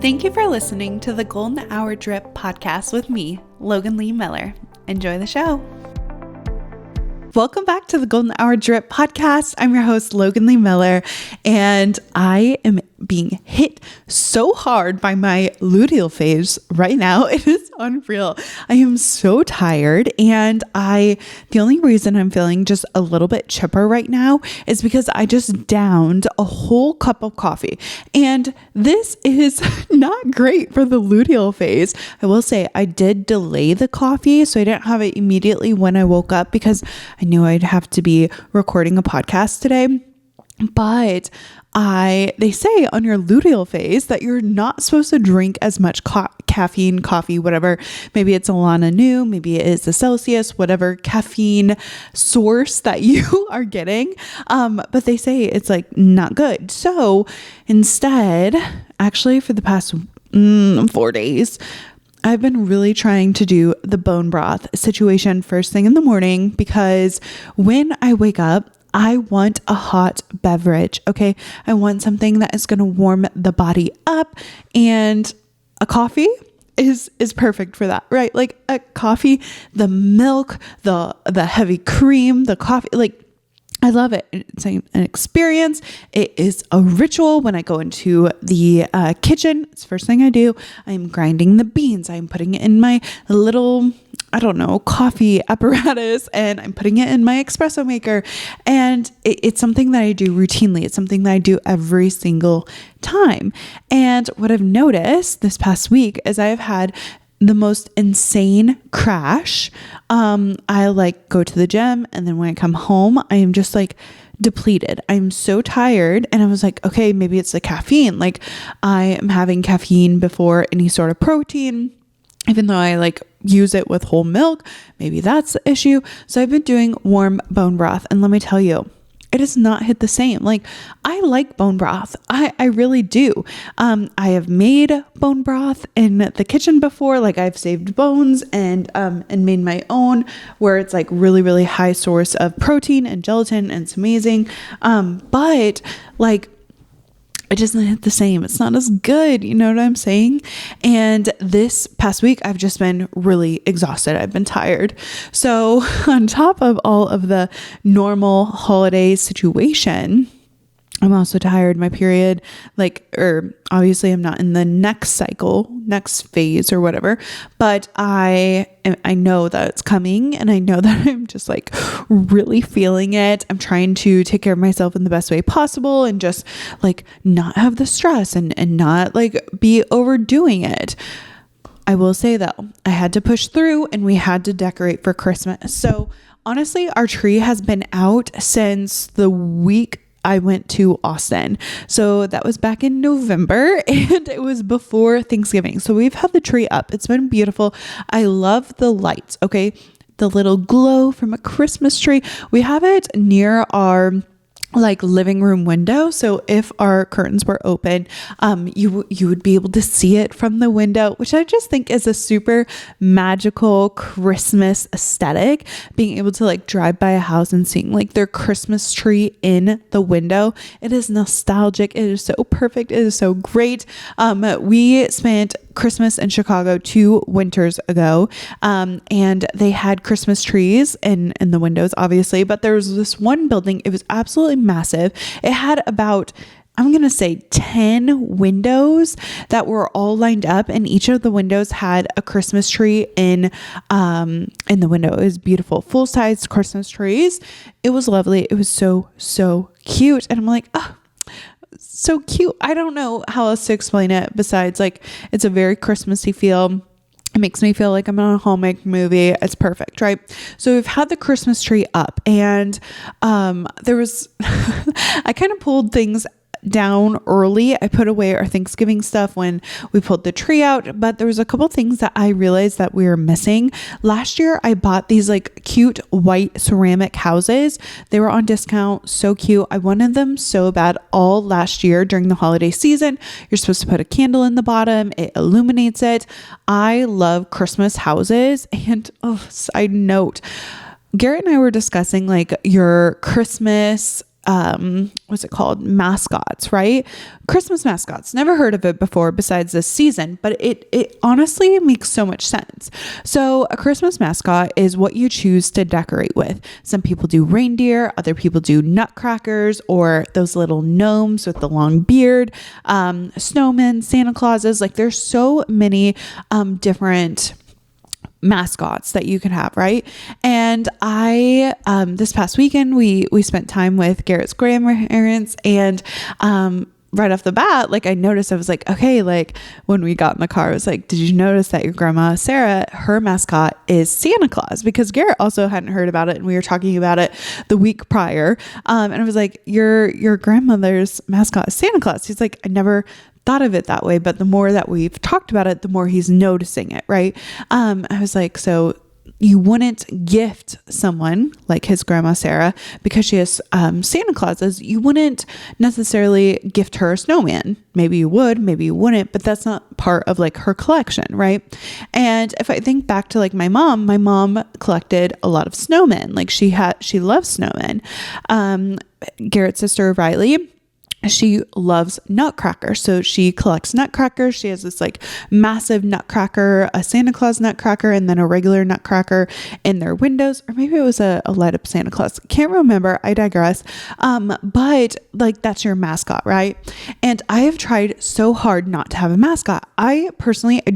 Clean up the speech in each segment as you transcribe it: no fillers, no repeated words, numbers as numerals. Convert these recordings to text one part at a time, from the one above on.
Thank you for listening to the Golden Hour Drip podcast with me, Logan Lee Miller. Enjoy the show. Welcome back to the Golden Hour Drip podcast. I'm your host, Logan Lee Miller, and I am being hit so hard by my luteal phase right now. It is unreal. I am so tired, and the only reason I'm feeling just a little bit chipper right now is because I just downed a whole cup of coffee, and this is not great for the luteal phase. I will say I did delay the coffee, so I didn't have it immediately when I woke up because I knew I'd have to be recording a podcast today. But they say on your luteal phase that you're not supposed to drink as much caffeine, coffee, whatever. Maybe it's Alana Nu, maybe it is the Celsius, whatever caffeine source that you are getting. But they say it's like not good. So instead, actually for the past 4 days, I've been really trying to do the bone broth situation first thing in the morning because when I wake up, I want a hot beverage. Okay. I want something that is going to warm the body up, and a coffee is perfect for that, right? Like a coffee, the milk, the heavy cream, the coffee, like I love it. It's an experience. It is a ritual. When I go into the kitchen, it's the first thing I do. I'm grinding the beans. I'm putting it in my little, coffee apparatus, and I'm putting it in my espresso maker. And it's something that I do routinely. It's something that I do every single time. And what I've noticed this past week is I have had the most insane crash. I go to the gym, and then when I come home, I am just depleted. I'm so tired. And I was like, okay, maybe it's the caffeine. Like I am having caffeine before any sort of protein, even though I use it with whole milk. Maybe that's the issue. So I've been doing warm bone broth, and let me tell you, it has not hit the same. I like bone broth. I really do. I have made bone broth in the kitchen before. I've saved bones and made my own, where it's really, really high source of protein and gelatin, and it's amazing. But it doesn't hit the same. It's not as good. You know what I'm saying? And this past week, I've just been really exhausted. I've been tired. So on top of all of the normal holiday situation, I'm also tired. My period, obviously I'm not in the next phase or whatever, but I know that it's coming, and I know that I'm just really feeling it. I'm trying to take care of myself in the best way possible, and just not have the stress and not be overdoing it. I will say though, I had to push through, and we had to decorate for Christmas. So honestly, our tree has been out since the week I went to Austin. So that was back in November, and it was before Thanksgiving. So we've had the tree up. It's been beautiful. I love the lights. Okay. The little glow from a Christmas tree. We have it near our living room window. So if our curtains were open, you would be able to see it from the window, which I just think is a super magical Christmas aesthetic. Being able to drive by a house and seeing their Christmas tree in the window. It is nostalgic. It is so perfect. It is so great. We spent Christmas in Chicago 2 winters ago, and they had Christmas trees in the windows, obviously, but there was this one building. It was absolutely massive. It had about, I'm going to say 10 windows that were all lined up, and each of the windows had a Christmas tree in the window. It was beautiful, full-size Christmas trees. It was lovely. It was so cute. And I'm like, oh, so cute. I don't know how else to explain it besides it's a very Christmassy feel. It makes me feel like I'm in a Hallmark movie. It's perfect, right? So we've had the Christmas tree up, and there was I kind of pulled things down early. I put away our Thanksgiving stuff when we pulled the tree out, but there was a couple things that I realized that we were missing. Last year, I bought these cute white ceramic houses. They were on discount. So cute. I wanted them so bad all last year during the holiday season. You're supposed to put a candle in the bottom. It illuminates it. I love Christmas houses. And side note, Garrett and I were discussing your Christmas what's it called? Mascots, right? Christmas mascots. Never heard of it before besides this season, but it honestly makes so much sense. So a Christmas mascot is what you choose to decorate with. Some people do reindeer, other people do nutcrackers or those little gnomes with the long beard, snowmen, Santa Clauses. Like there's so many different mascots that you can have, right? And I this past weekend we spent time with Garrett's grandparents, and right off the bat, like I noticed, I was like, okay, like when we got in the car, I was like, did you notice that your grandma Sarah, her mascot is Santa Claus? Because Garrett also hadn't heard about it, and we were talking about it the week prior, and I was like, your grandmother's mascot is Santa Claus. He's like, I never thought of it that way, but the more that we've talked about it, the more he's noticing it, right? I was like, so you wouldn't gift someone like his grandma Sarah because she has Santa Clauses. You wouldn't necessarily gift her a snowman. Maybe you would, maybe you wouldn't, but that's not part of like her collection, right? And if I think back to like my mom collected a lot of snowmen. Like she loves snowmen. Garrett's sister Riley, she loves nutcrackers. So she collects nutcrackers. She has this like massive nutcracker, a Santa Claus nutcracker, and then a regular nutcracker in their windows. Or maybe it was a light up Santa Claus. Can't remember. I digress. But like that's your mascot, right? And I have tried so hard not to have a mascot. I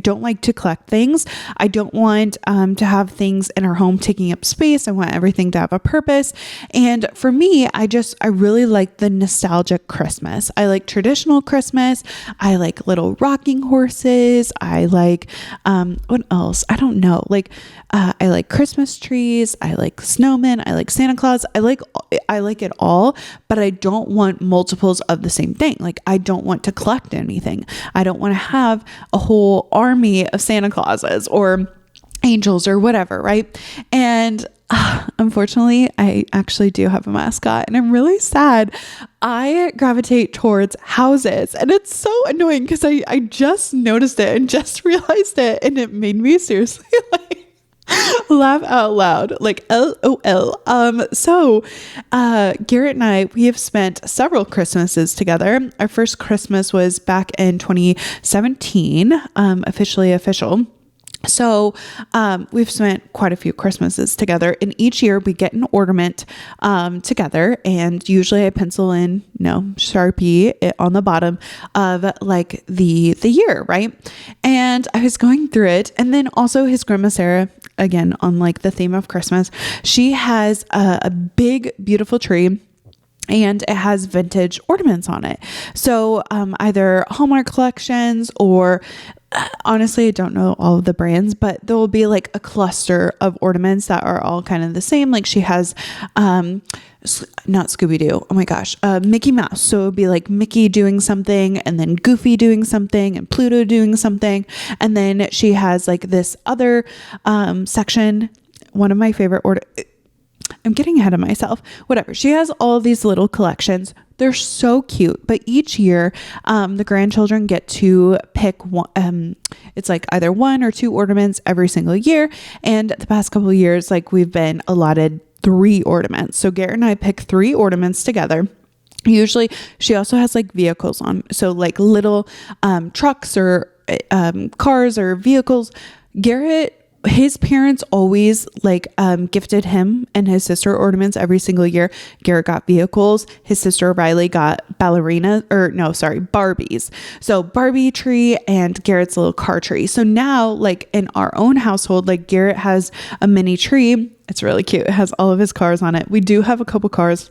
don't like to collect things. I don't want to have things in our home taking up space. I want everything to have a purpose. And for me, I really like the nostalgic Christmas. I like traditional Christmas. I like little rocking horses. I like, what else? I don't know. Like, I like Christmas trees. I like snowmen. I like Santa Claus. I like it all, but I don't want multiples of the same thing. Like, I don't want to collect anything. I don't want to have a whole army of Santa Clauses or angels or whatever, right? And unfortunately, I actually do have a mascot, and I'm really sad. I gravitate towards houses, and it's so annoying because I just noticed it and just realized it, and it made me seriously like laugh out loud, like LOL. So Garrett and I, we have spent several Christmases together. Our first Christmas was back in 2017, official. So we've spent quite a few Christmases together, and each year we get an ornament together, and usually I pencil in, Sharpie it on the bottom of like the year, right? And I was going through it, and then also his grandma Sarah, again on like the theme of Christmas, she has a big beautiful tree, and it has vintage ornaments on it. So either Hallmark collections or honestly, I don't know all of the brands, but there will be like a cluster of ornaments that are all kind of the same. Like she has, not Scooby-Doo. Oh my gosh. Mickey Mouse. So it would be like Mickey doing something, and then Goofy doing something, and Pluto doing something. And then she has like this other section. One of my favorite I'm getting ahead of myself. Whatever. She has all these little collections. They're so cute. But each year, the grandchildren get to pick one. It's like either one or two ornaments every single year. And the past couple of years, like we've been allotted 3 ornaments. So Garrett and I pick 3 ornaments together. Usually she also has like vehicles on. So like little trucks or cars or vehicles. Garrett, his parents always like gifted him and his sister ornaments every single year. Garrett got vehicles. His sister Riley got Barbies. So Barbie tree and Garrett's little car tree. So now like in our own household, like Garrett has a mini tree. It's really cute. It has all of his cars on it. We do have a couple cars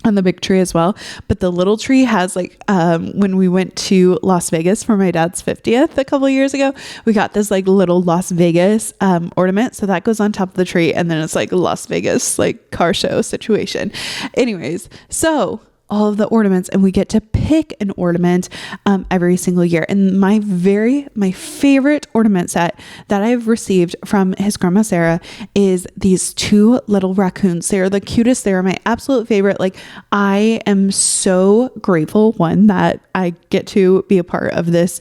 on the big tree as well, but the little tree has like when we went to Las Vegas for my dad's 50th a couple of years ago, we got this like little Las Vegas ornament, so that goes on top of the tree, and then it's like Las Vegas like car show situation. Anyways, so all of the ornaments, and we get to pick an ornament every single year. And my favorite ornament set that I've received from his grandma Sarah is these 2 little raccoons. They are the cutest. They are my absolute favorite. Like, I am so grateful, one, that I get to be a part of this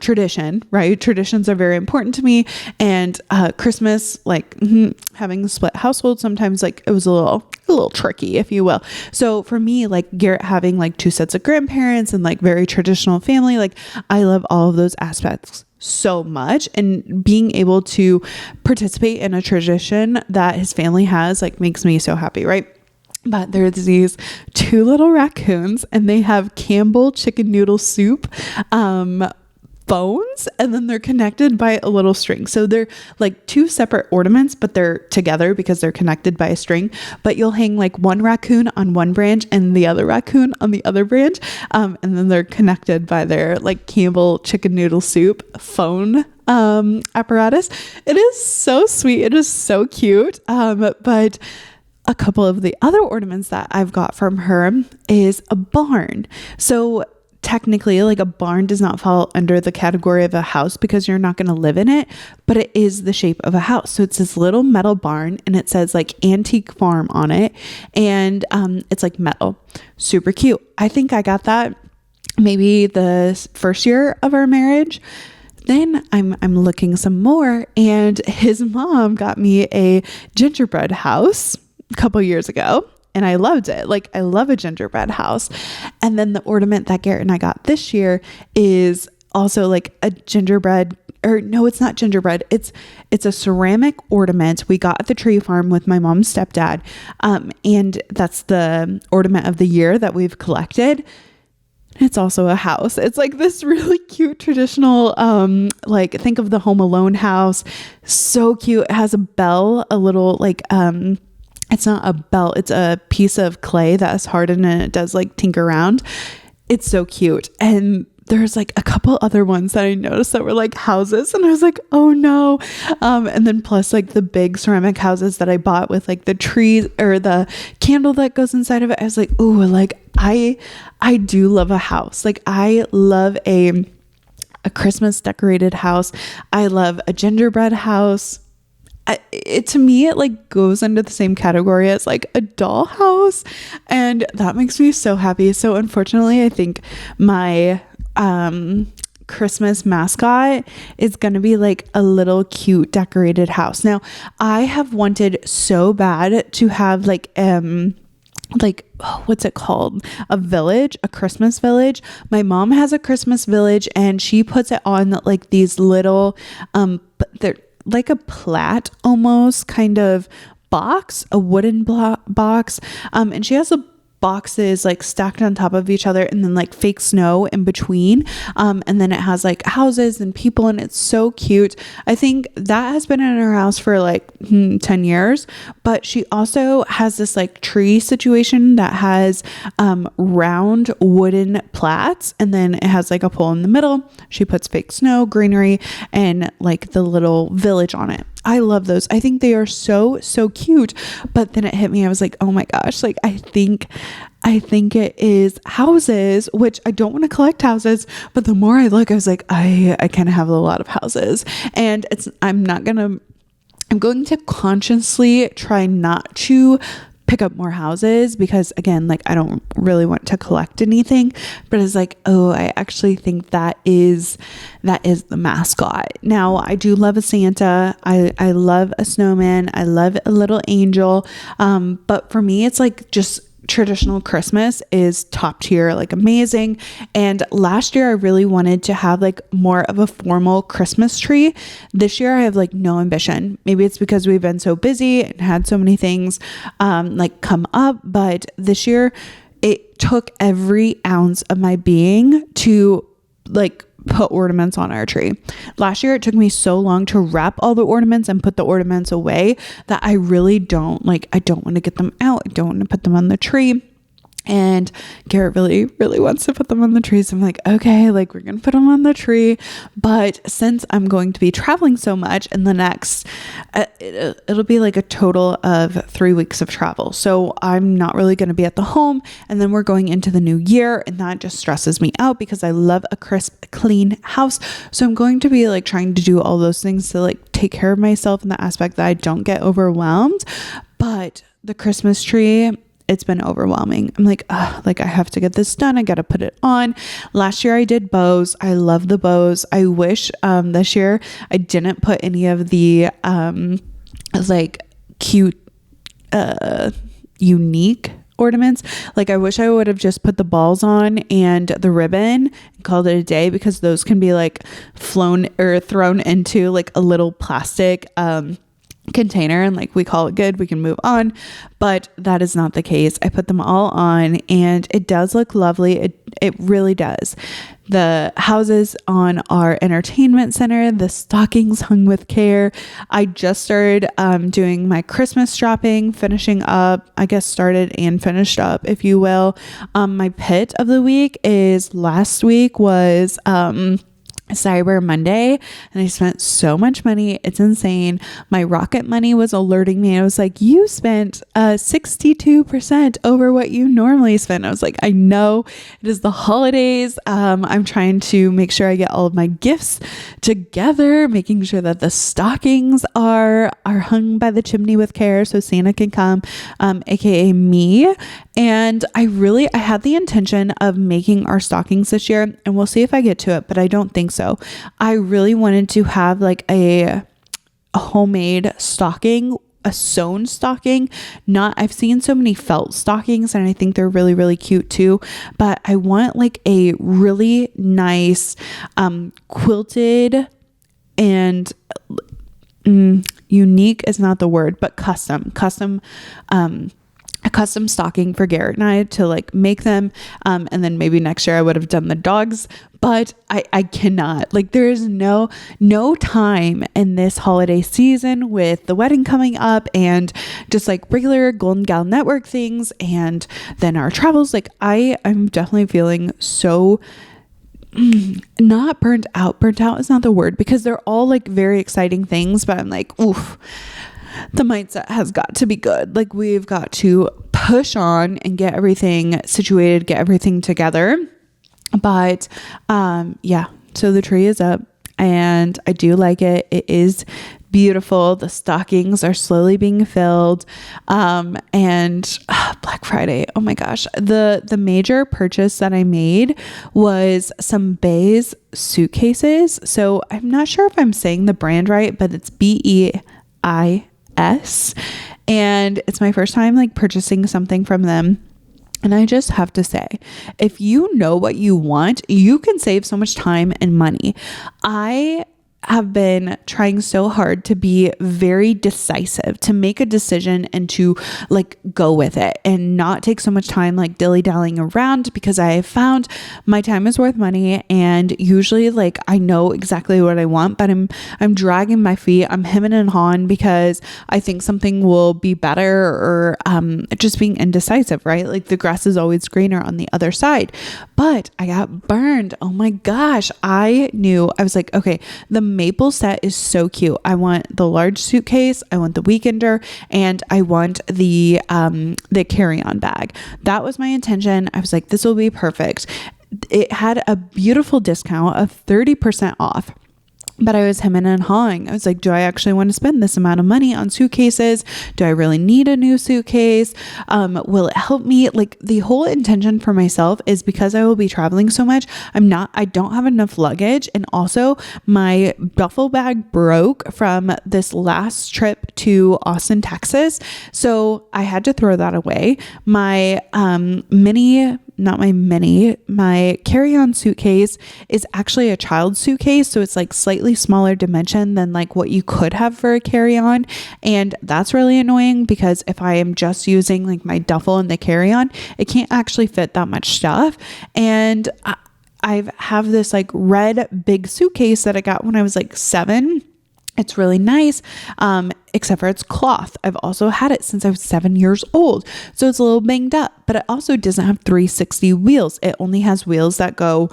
tradition, right? Traditions are very important to me. And Christmas, like having a split household, sometimes like it was a little tricky, if you will. So for me, like Garrett having like 2 sets of grandparents and like very traditional family, like I love all of those aspects so much, and being able to participate in a tradition that his family has like makes me so happy, right? But there's these 2 little raccoons, and they have Campbell chicken noodle soup bones, and then they're connected by a little string. So they're like 2 separate ornaments, but they're together because they're connected by a string. But you'll hang like one raccoon on one branch and the other raccoon on the other branch, and then they're connected by their like Campbell chicken noodle soup phone apparatus. It is so sweet. It is so cute. But a couple of the other ornaments that I've got from her is a barn. So technically, like a barn does not fall under the category of a house because you're not going to live in it, but it is the shape of a house. So it's this little metal barn, and it says like antique farm on it, and it's like metal. Super cute. I think I got that maybe the first year of our marriage. Then I'm looking some more, and his mom got me a gingerbread house a couple years ago. And I loved it. Like, I love a gingerbread house. And then the ornament that Garrett and I got this year is also like a gingerbread, or no, it's not gingerbread. It's a ceramic ornament we got at the tree farm with my mom's stepdad. And that's the ornament of the year that we've collected. It's also a house. It's like this really cute traditional, like think of the Home Alone house. So cute. It has a bell, a little like, it's not a bell, it's a piece of clay that is hardened, and it does like tinker around. It's so cute. And there's like a couple other ones that I noticed that were like houses, and I was like, oh no. And then plus like the big ceramic houses that I bought with like the tree or the candle that goes inside of it. I was like, ooh, like I do love a house. Like I love a Christmas decorated house. I love a gingerbread house. To me, it like goes under the same category as like a doll house, and that makes me so happy. So unfortunately, I think my Christmas mascot is going to be like a little cute decorated house. Now, I have wanted so bad to have like what's it called? A village, a Christmas village. My mom has a Christmas village, and she puts it on like these little, they're like a plat almost kind of box, a wooden box. And she has boxes like stacked on top of each other, and then like fake snow in between. And then it has like houses and people, and it's so cute. I think that has been in her house for like 10 years, but she also has this like tree situation that has round wooden plats, and then it has like a pole in the middle. She puts fake snow, greenery, and like the little village on it. I love those. I think they are so cute. But then it hit me. I was like, oh my gosh, like I think it is houses, which I don't want to collect houses. But the more I look, I was like, I kind of have a lot of houses, and I'm going to consciously try not to pick up more houses, because again, like I don't really want to collect anything, but it's like, oh, I actually think that is the mascot. Now, I do love a Santa. I love a snowman. I love a little angel. But for me, it's like just traditional Christmas is top tier, like amazing. And last year I really wanted to have like more of a formal Christmas tree. This year I have like no ambition. Maybe it's because we've been so busy and had so many things like come up, but this year it took every ounce of my being to like put ornaments on our tree. Last year it took me so long to wrap all the ornaments and put the ornaments away that I really don't want to get them out. I don't want to put them on the tree. And Garrett really wants to put them on the tree. So I'm like, okay, like we're going to put them on the tree. But since I'm going to be traveling so much in the next, it'll be like a total of 3 weeks of travel. So I'm not really going to be at the home. And then we're going into the new year, and that just stresses me out because I love a crisp, clean house. So I'm going to be like trying to do all those things to like take care of myself in the aspect that I don't get overwhelmed. But the Christmas tree, it's been overwhelming. I'm like, I have to get this done. I got to put it on. Last year I did bows. I love the bows. I wish this year I didn't put any of the like cute unique ornaments. Like I wish I would have just put the balls on and the ribbon and called it a day, because those can be like flown or thrown into like a little plastic container and like we call it good, we can move on. But that is not the case. I put them all on and it does look lovely. It really does. The houses on our entertainment center, the stockings hung with care. I just started doing my Christmas shopping, finishing up, I guess started and finished up, if you will. My pit of the week is last week was Cyber Monday, and I spent so much money. It's insane. My Rocket money was alerting me. I was like, you spent 62% over what you normally spend. I was like, I know it is the holidays. I'm trying to make sure I get all of my gifts together, making sure that the stockings are hung by the chimney with care so Santa can come, aka me. And I had the intention of making our stockings this year, and we'll see if I get to it, but I don't think so. I really wanted to have like a homemade stocking, a sewn stocking. I've seen so many felt stockings and I think they're really, really cute too, but I want like a really nice, quilted and, unique is not the word, but a custom stocking for Garrett and I to like make them. And then maybe next year I would have done the dogs, but I cannot, like, there is no time in this holiday season with the wedding coming up and just like regular Golden Gal Network things. And then our travels, like I'm definitely feeling so not burnt out. Burnt out is not the word, because they're all like very exciting things, but I'm like, oof, the mindset has got to be good. Like we've got to push on and get everything situated, get everything together. But yeah, so the tree is up and I do like it. It is beautiful. The stockings are slowly being filled. And Black Friday, oh my gosh, the major purchase that I made was some Béis suitcases. So I'm not sure if I'm saying the brand right, but it's BEIS. And it's my first time like purchasing something from them. And I just have to say, if you know what you want, you can save so much time and money. I have been trying so hard to be very decisive, to make a decision and to like go with it and not take so much time like dilly-dallying around, because I have found my time is worth money. And usually like I know exactly what I want, but I'm dragging my feet. I'm hemming and hawing because I think something will be better, or just being indecisive, right? Like the grass is always greener on the other side. But I got burned. Oh my gosh. I was like, okay, the maple set is so cute. I want the large suitcase, I want the weekender, and I want the carry-on bag. That was my intention. I was like, this will be perfect. It had a beautiful discount of 30% off. But I was hemming and hawing. I was like, do I actually want to spend this amount of money on suitcases? Do I really need a new suitcase? Will it help me? Like the whole intention for myself is because I will be traveling so much. I don't have enough luggage. And also my duffel bag broke from this last trip to Austin, Texas. So I had to throw that away. My my carry-on suitcase is actually a child suitcase. So it's like slightly smaller dimension than like what you could have for a carry-on. And that's really annoying because if I am just using like my duffel and the carry-on, it can't actually fit that much stuff. And I have this like red big suitcase that I got when I was like 7. It's really nice, except for it's cloth. I've also had it since I was 7 years old. So it's a little banged up, but it also doesn't have 360 wheels. It only has wheels that go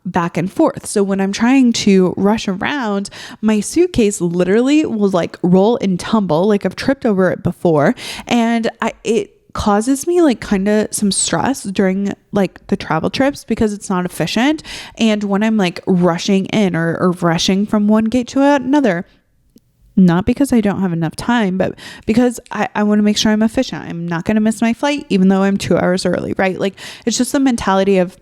back and forth. So when I'm trying to rush around, my suitcase literally will like roll and tumble. Like I've tripped over it before, and it causes me like kind of some stress during like the travel trips because it's not efficient. And when I'm like rushing in or rushing from one gate to another, not because I don't have enough time, but because I want to make sure I'm efficient. I'm not going to miss my flight, even though I'm 2 hours early, right? Like it's just the mentality of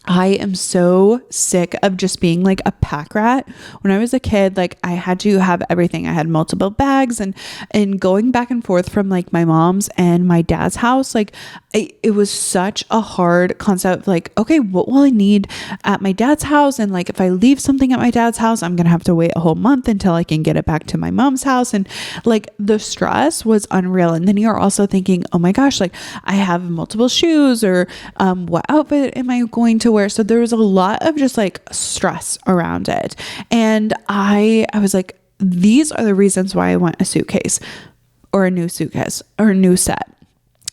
I am so sick of just being like a pack rat. When I was a kid, like I had to have everything. I had multiple bags and going back and forth from like my mom's and my dad's house, like it was such a hard concept. Like, okay, what will I need at my dad's house? And like, if I leave something at my dad's house, I'm going to have to wait a whole month until I can get it back to my mom's house. And like the stress was unreal. And then you're also thinking, oh my gosh, like I have multiple shoes, or what outfit am I going to wear? So there was a lot of just like stress around it. And I was like, these are the reasons why I want a suitcase or a new suitcase or a new set.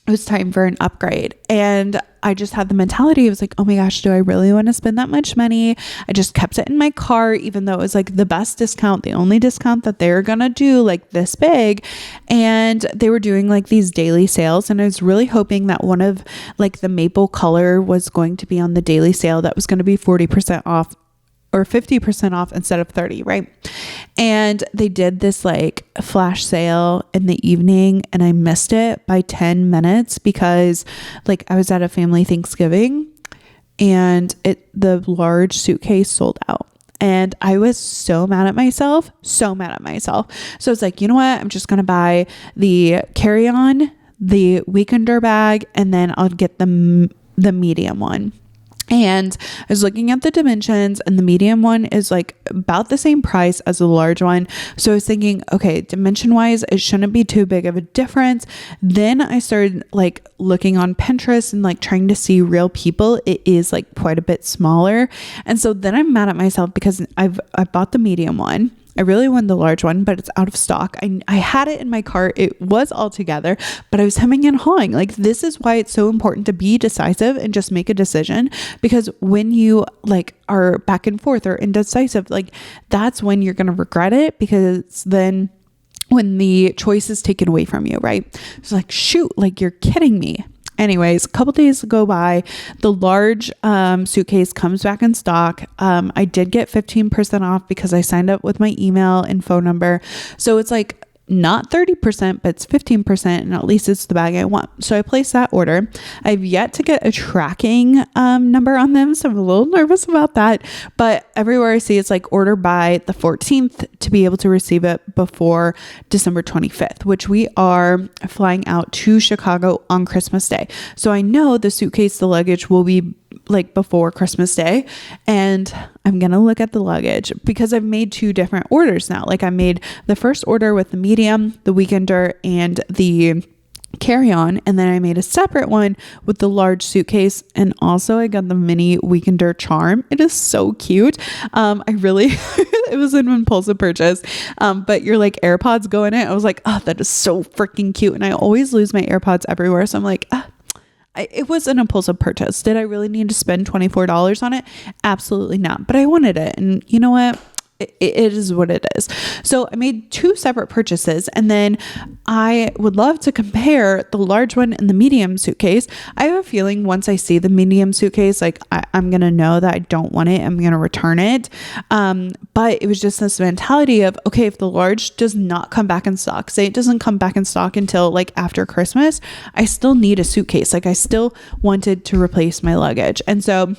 It was time for an upgrade. And I just had the mentality, it was like, oh my gosh, do I really want to spend that much money? I just kept it in my car, even though it was like the best discount, the only discount that they're going to do, like this big. And they were doing like these daily sales. And I was really hoping that one of like the maple color was going to be on the daily sale that was going to be 40% off or 50% off instead of 30, right? And they did this like flash sale in the evening, and I missed it by 10 minutes because like I was at a family Thanksgiving and the large suitcase sold out. And I was so mad at myself. So it's like, you know what? I'm just going to buy the carry-on, the weekender bag, and then I'll get the medium one. And I was looking at the dimensions, and the medium one is like about the same price as the large one. So I was thinking, okay, dimension wise, it shouldn't be too big of a difference. Then I started like looking on Pinterest and like trying to see real people. It is like quite a bit smaller. And so then I'm mad at myself because I bought the medium one. I really wanted the large one, but it's out of stock. I had it in my cart. It was all together, but I was hemming and hawing. Like, this is why it's so important to be decisive and just make a decision, because when you like are back and forth or indecisive, like that's when you're going to regret it, because then when the choice is taken away from you, right? It's like, shoot, like you're kidding me. Anyways, a couple days go by, the large suitcase comes back in stock. I did get 15% off because I signed up with my email and phone number. So it's like not 30%, but it's 15%, and at least it's the bag I want. So I placed that order. I've yet to get a tracking number on them, so I'm a little nervous about that. But everywhere I see it's like order by the 14th to be able to receive it before December 25th, which we are flying out to Chicago on Christmas Day. So I know the suitcase, the luggage will be like before Christmas Day, and I'm going to look at the luggage because I've made 2 different orders now. Like I made the first order with the medium, the weekender, and the carry-on, and then I made a separate one with the large suitcase, and also I got the mini weekender charm. It is so cute. It was an impulsive purchase, but your like AirPods go in it. I was like, oh, that is so freaking cute, and I always lose my AirPods everywhere, so I'm like, it was an impulsive purchase. Did I really need to spend $24 on it? Absolutely not. But I wanted it. And you know what? It is what it is. So I made 2 separate purchases, and then I would love to compare the large one and the medium suitcase. I have a feeling once I see the medium suitcase, like I'm going to know that I don't want it. I'm going to return it. But it was just this mentality of, okay, if the large does not come back in stock, say it doesn't come back in stock until like after Christmas, I still need a suitcase. Like I still wanted to replace my luggage. And so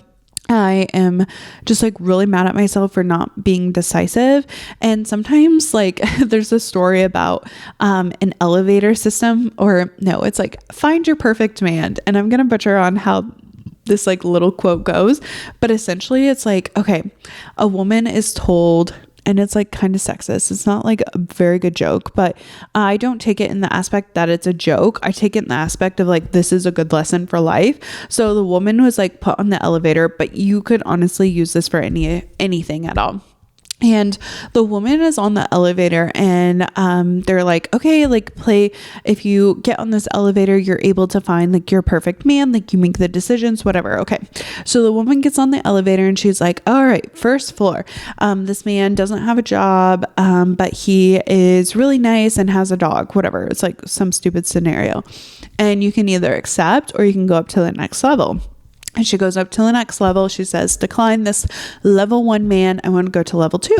I am just like really mad at myself for not being decisive. And sometimes like there's a story about an elevator system, or no, it's like find your perfect man. And I'm going to butcher on how this like little quote goes, but essentially it's like, okay, a woman is told, and it's like kind of sexist. It's not like a very good joke, but I don't take it in the aspect that it's a joke. I take it in the aspect of like, this is a good lesson for life. So the woman was like put on the elevator, but you could honestly use this for anything at all. And the woman is on the elevator, and they're like, okay, like play, if you get on this elevator, you're able to find like your perfect man, like you make the decisions, whatever. Okay. So the woman gets on the elevator and she's like, all right, first floor. This man doesn't have a job, but he is really nice and has a dog, whatever. It's like some stupid scenario. And you can either accept or you can go up to the next level. And she goes up to the next level. She says, decline this level 1 man. I want to go to level 2.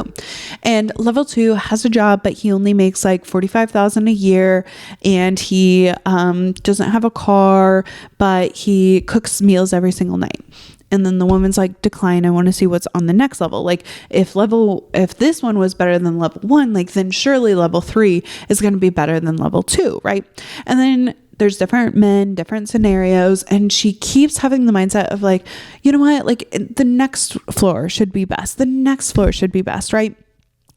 And level 2 has a job, but he only makes like $45,000 a year. And he doesn't have a car, but he cooks meals every single night. And then the woman's like, decline. I want to see what's on the next level. Like if this one was better than level 1, like then surely level 3 is going to be better than level 2. Right. And then there's different men, different scenarios. And she keeps having the mindset of like, you know what? Like the next floor should be best. The next floor should be best. Right.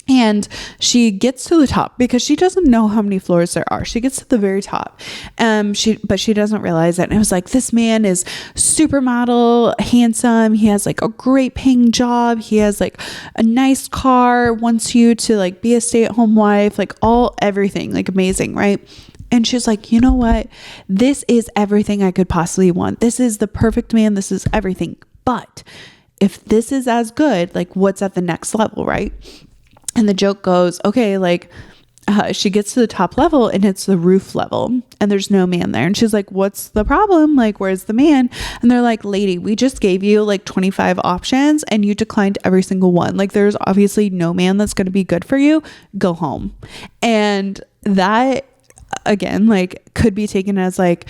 And she gets to the top because she doesn't know how many floors there are. She gets to the very top. But she doesn't realize it. And it was like, this man is supermodel, handsome. He has like a great paying job. He has like a nice car, wants you to like be a stay-at-home wife, like everything, like amazing, right? And she's like, you know what? This is everything I could possibly want. This is the perfect man. This is everything. But if this is as good, like what's at the next level, right? And the joke goes, okay, like she gets to the top level and it's the roof level and there's no man there. And she's like, what's the problem? Like, where's the man? And they're like, lady, we just gave you like 25 options and you declined every single one. Like there's obviously no man that's going to be good for you. Go home. And that, again, like could be taken as like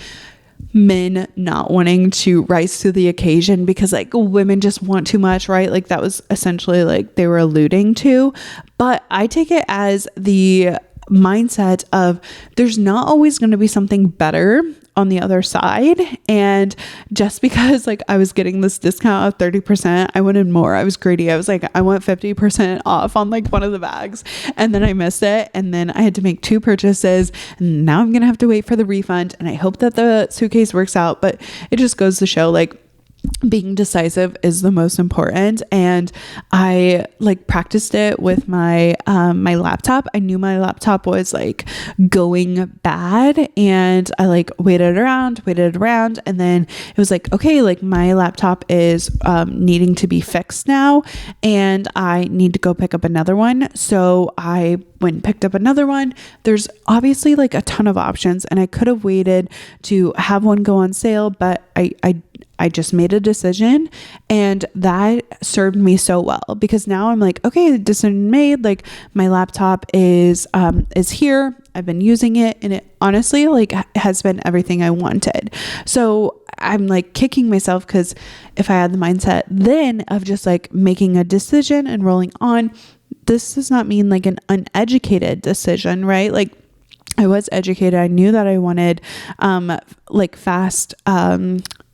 men not wanting to rise to the occasion because like women just want too much, right? Like that was essentially like they were alluding to. But I take it as the mindset of there's not always going to be something better on the other side. And just because like I was getting this discount of 30%, I wanted more. I was greedy. I was like, I want 50% off on like one of the bags. And then I missed it. And then I had to make 2 purchases. And now I'm going to have to wait for the refund. And I hope that the suitcase works out. But it just goes to show like being decisive is the most important. And I like practiced it with my my laptop. I knew my laptop was like going bad and I like waited around and then it was like, okay, like my laptop is needing to be fixed now and I need to go pick up another one. So I went and picked up another one. There's obviously like a ton of options and I could have waited to have one go on sale, but I just made a decision and that served me so well because now I'm like, okay, the decision made, like my laptop is here. I've been using it and it honestly like has been everything I wanted. So I'm like kicking myself because if I had the mindset then of just like making a decision and rolling on, this does not mean like an uneducated decision, right? Like I was educated. I knew that I wanted like fast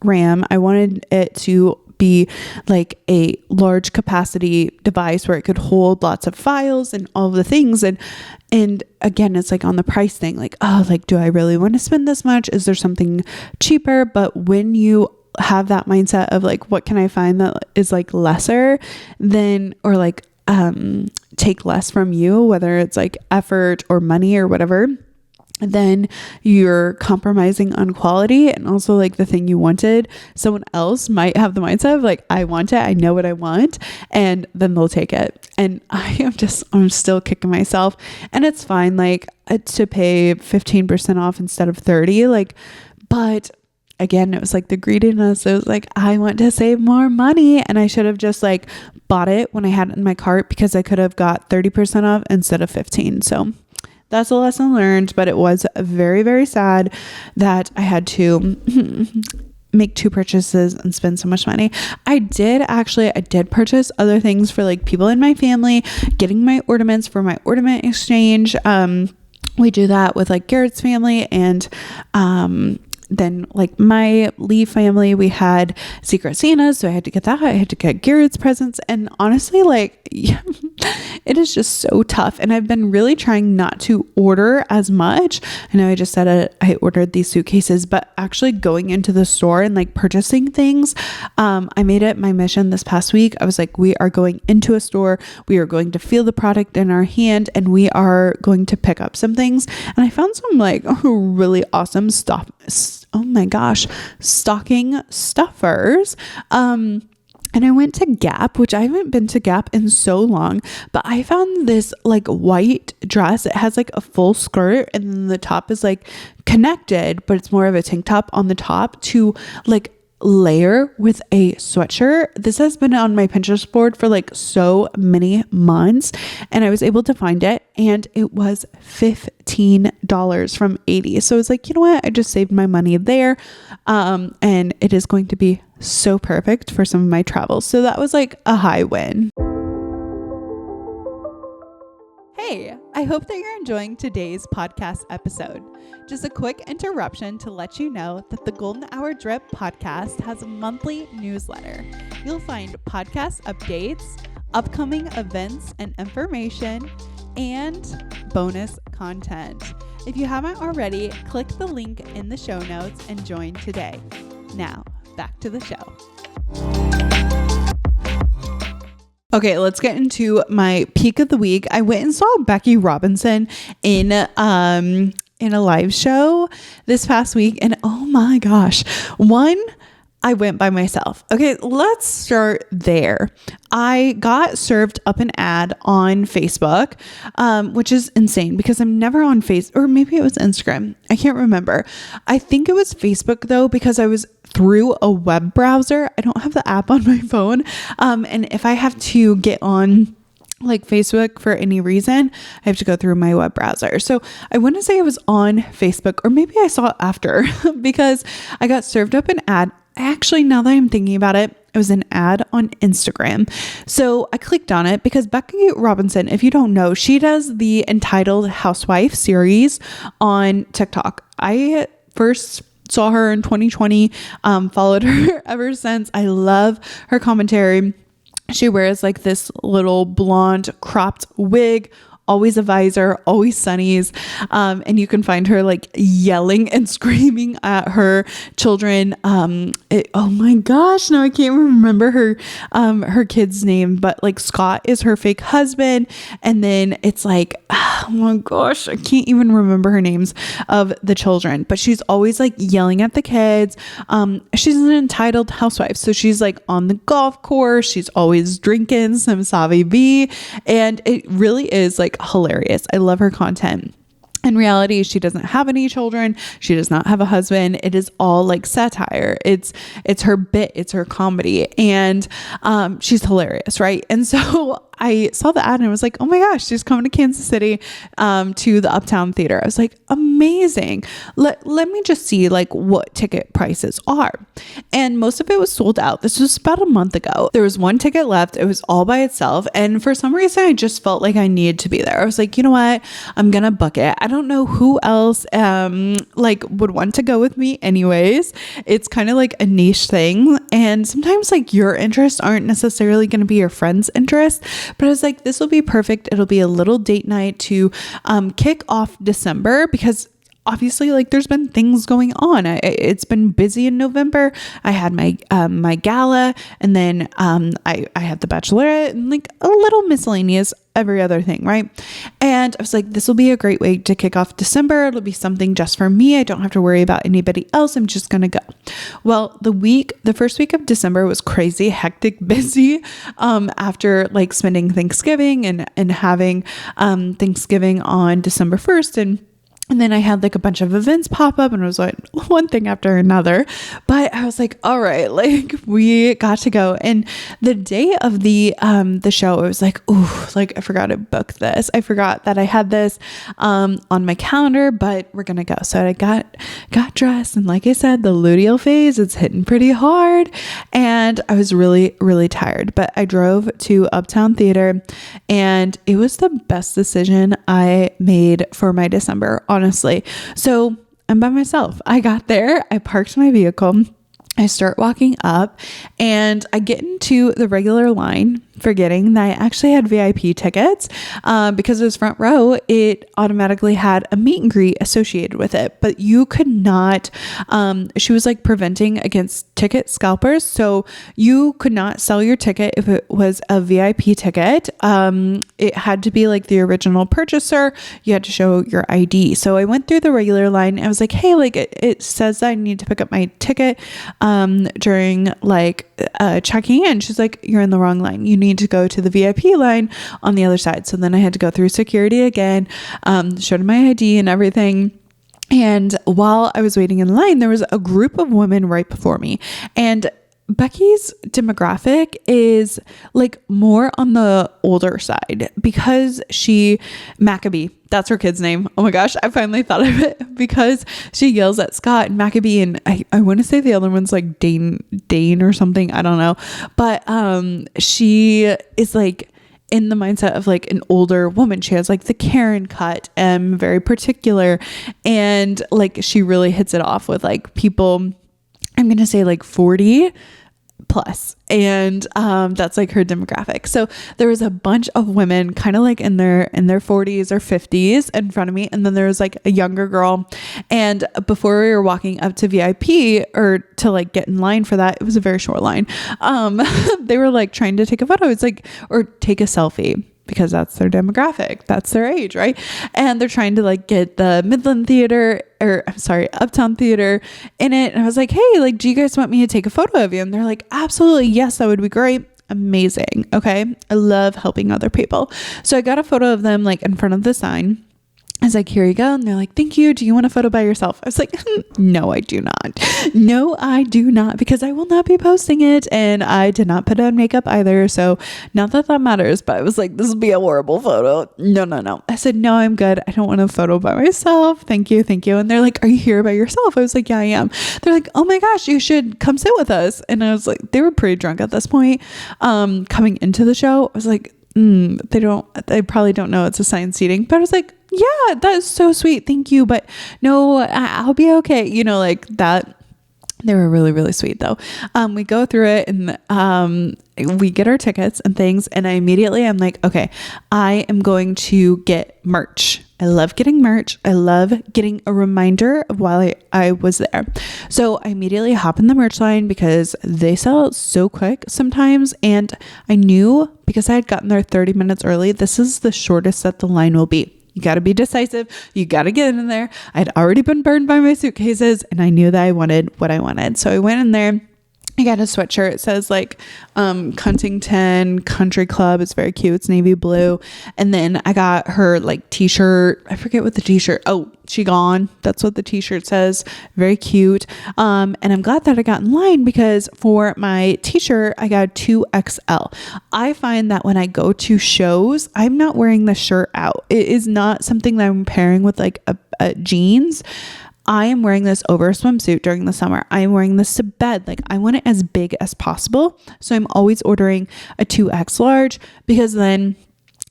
RAM. I wanted it to be like a large capacity device where it could hold lots of files and all of the things. And again, it's like on the price thing, like, oh, like, do I really want to spend this much? Is there something cheaper? But when you have that mindset of like, what can I find that is like lesser than, or like, take less from you, whether it's like effort or money or whatever, then you're compromising on quality. And also like the thing you wanted, someone else might have the mindset of like, I want it, I know what I want, and then they'll take it. And I'm still kicking myself, and it's fine, like to pay 15% off instead of 30, like, but again, it was like the greediness. It was like, I want to save more money. And I should have just like bought it when I had it in my cart because I could have got 30% off instead of 15. So that's a lesson learned, but it was very, very sad that I had to make 2 purchases and spend so much money. I did purchase other things for like people in my family, getting my ornaments for my ornament exchange. We do that with like Garrett's family and, then like my Lee family, we had Secret Santas. So I had to get that. I had to get Garrett's presents. And honestly, like, yeah, it is just so tough. And I've been really trying not to order as much. I know I just said I ordered these suitcases, but actually going into the store and like purchasing things, I made it my mission this past week. I was like, we are going into a store. We are going to feel the product in our hand and we are going to pick up some things. And I found some like really awesome stuff. Oh my gosh, stocking stuffers. And I went to Gap, which I haven't been to Gap in so long, but I found this like white dress. It has like a full skirt and then the top is like connected, but it's more of a tank top on the top to like layer with a sweatshirt. This has been on my Pinterest board for like so many months, and I was able to find it, and it was $15 from $80. So I was like, you know what? I just saved my money there. And it is going to be so perfect for some of my travels. So that was like a high win. Hey, I hope that you're enjoying today's podcast episode. Just a quick interruption to let you know that the Golden Hour Drip podcast has a monthly newsletter. You'll find podcast updates, upcoming events and information, and bonus content. If you haven't already, click the link in the show notes and join today. Now, back to the show. Okay, let's get into my peak of the week. I went and saw Becky Robinson in a live show this past week, and oh my gosh, I went by myself. Okay, let's start there. I got served up an ad on Facebook, which is insane because I'm never on Facebook, or maybe it was Instagram. I can't remember. I think it was Facebook though, because I was through a web browser. I don't have the app on my phone. And if I have to get on like Facebook for any reason, I have to go through my web browser. So I want to say I was on Facebook, or maybe I saw it after because I got served up an ad. Actually, now that I'm thinking about it, it was an ad on Instagram. So I clicked on it because Becky Robinson, if you don't know, she does the entitled Housewife series on TikTok. I first saw her in 2020, followed her ever since. I love her commentary. She wears like this little blonde cropped wig, always a visor, always sunnies. And you can find her like yelling and screaming at her children. Oh my gosh, now I can't remember her kid's name, but like Scott is her fake husband. And then it's like, oh my gosh, I can't even remember her names of the children, but she's always like yelling at the kids. She's an entitled housewife. So she's like on the golf course. She's always drinking some Savvy B, and it really is like hilarious. I love her content. In reality, she doesn't have any children. She does not have a husband. It is all like satire. It's her bit. It's her comedy. And she's hilarious, right? And so I saw the ad and I was like, oh my gosh, she's coming to Kansas City to the Uptown Theater. I was like, amazing. Let me just see like what ticket prices are. And most of it was sold out. This was about a month ago. There was one ticket left. It was all by itself. And for some reason, I just felt like I needed to be there. I was like, you know what? I'm going to book it. I don't know who else like would want to go with me anyways. It's kind of like a niche thing. And sometimes like your interests aren't necessarily going to be your friend's interest. But I was like, this will be perfect. It'll be a little date night to kick off December, because obviously like there's been things going on. It's been busy in November. I had my gala, and then I had the bachelorette, and like a little miscellaneous every other thing, right? And I was like, this will be a great way to kick off December. It'll be something just for me. I don't have to worry about anybody else. I'm just gonna go. Well, the first week of December was crazy, hectic, busy, after like spending Thanksgiving and having Thanksgiving on December 1st, and then I had like a bunch of events pop up, and it was like one thing after another. But I was like, all right, like we got to go. And the day of the show, I was like, ooh, like I forgot to book this. I forgot that I had this on my calendar, but we're gonna go. So I got dressed, and like I said, the luteal phase, it's hitting pretty hard, and I was really, really tired. But I drove to Uptown Theater, and it was the best decision I made for my December, honestly. So I'm by myself. I got there, I parked my vehicle, I start walking up, and I get into the regular line, forgetting that I actually had VIP tickets. Because it was front row, it automatically had a meet and greet associated with it, but you could not, she was like preventing against ticket scalpers. So you could not sell your ticket if it was a VIP ticket. It had to be like the original purchaser. You had to show your ID. So I went through the regular line. I was like, hey, like it says that I need to pick up my ticket during like checking in. She's like, you're in the wrong line. You need to go to the VIP line on the other side. So then I had to go through security again, showed my ID and everything. And while I was waiting in line, there was a group of women right before me. And Becky's demographic is like more on the older side because Maccabee, that's her kid's name. Oh my gosh, I finally thought of it because she yells at Scott and Maccabee, and I want to say the other one's like Dane or something. I don't know. But she is like in the mindset of like an older woman. She has like the Karen cut and very particular, and like she really hits it off with like people, I'm going to say like 40 plus. And that's like her demographic. So there was a bunch of women kind of like in their 40s or 50s in front of me. And then there was like a younger girl. And before we were walking up to VIP or to like get in line for that, it was a very short line. They were like trying to take a photo. It's like, or take a selfie, because that's their demographic. That's their age, right? And they're trying to like get the Uptown Theater in it. And I was like, hey, like, do you guys want me to take a photo of you? And they're like, absolutely. Yes, that would be great. Amazing. Okay. I love helping other people. So I got a photo of them like in front of the sign. I was like, here you go. And they're like, thank you. Do you want a photo by yourself? I was like, no, I do not. No, I do not, because I will not be posting it. And I did not put on makeup either. So not that that matters, but I was like, this will be a horrible photo. No. I said, no, I'm good. I don't want a photo by myself. Thank you. And they're like, are you here by yourself? I was like, yeah, I am. They're like, oh my gosh, you should come sit with us. And I was like, they were pretty drunk at this point. Coming into the show, I was like, they probably don't know it's assigned seating, but I was like, yeah, that is so sweet. Thank you. But no, I'll be okay. You know, like that. They were really, really sweet though. We go through it and we get our tickets and things. And I'm like, okay, I am going to get merch. I love getting merch. I love getting a reminder of while I was there. So I immediately hop in the merch line because they sell out so quick sometimes. And I knew, because I had gotten there 30 minutes early, this is the shortest that the line will be. You got to be decisive. You got to get in there. I'd already been burned by my suitcases and I knew that I wanted what I wanted. So I went in there. I got a sweatshirt. It says like Huntington Country Club. It's very cute. It's navy blue. And then I got her like t-shirt. I forget what the t-shirt. Oh, she gone. That's what the t-shirt says. Very cute. And I'm glad that I got in line because for my t-shirt, I got 2XL. I find that when I go to shows, I'm not wearing the shirt out. It is not something that I'm pairing with like a jeans. I am wearing this over a swimsuit during the summer. I am wearing this to bed. Like I want it as big as possible. So I'm always ordering a 2X large because then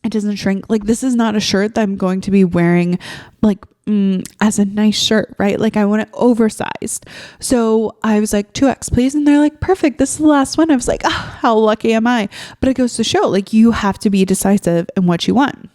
it doesn't shrink. Like this is not a shirt that I'm going to be wearing like as a nice shirt, right? Like I want it oversized. So I was like 2X please. And they're like, perfect. This is the last one. I was like, oh, how lucky am I? But it goes to show like you have to be decisive in what you want.